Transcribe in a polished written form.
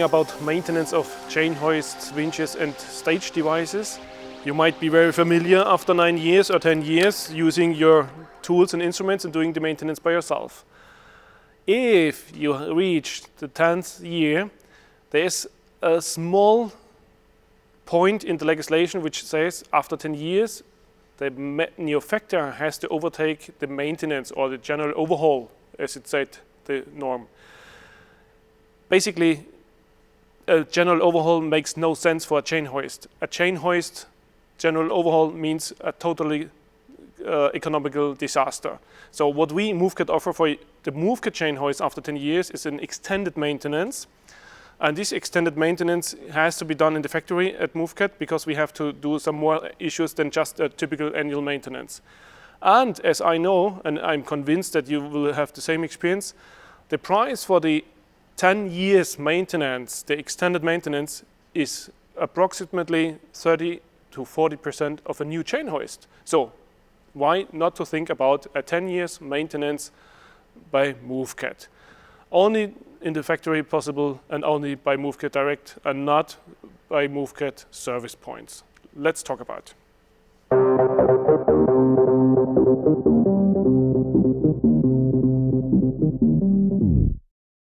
talking about maintenance of chain hoists, winches and stage devices. You might be very familiar after 9 years or 10 years using your tools and instruments and doing the maintenance by yourself. If you reach the 10th year, there is a small point in the legislation which says after 10 years the manufacturer has to overtake the maintenance or the general overhaul, as it said, the norm. Basically, a general overhaul makes no sense for a chain hoist. A chain hoist general overhaul means a totally economical disaster. So what we Movecat offer for the Movecat chain hoist after 10 years is an extended maintenance. And this extended maintenance has to be done in the factory at Movecat because we have to do some more issues than just a typical annual maintenance. And as I know, and I'm convinced that you will have the same experience, the price for the 10 years maintenance, the extended maintenance, is approximately 30 to 40% of a new chain hoist. So why not to think about a 10 years maintenance by Movecat? Only in the factory possible and only by Movecat Direct and not by Movecat service points. Let's talk about it.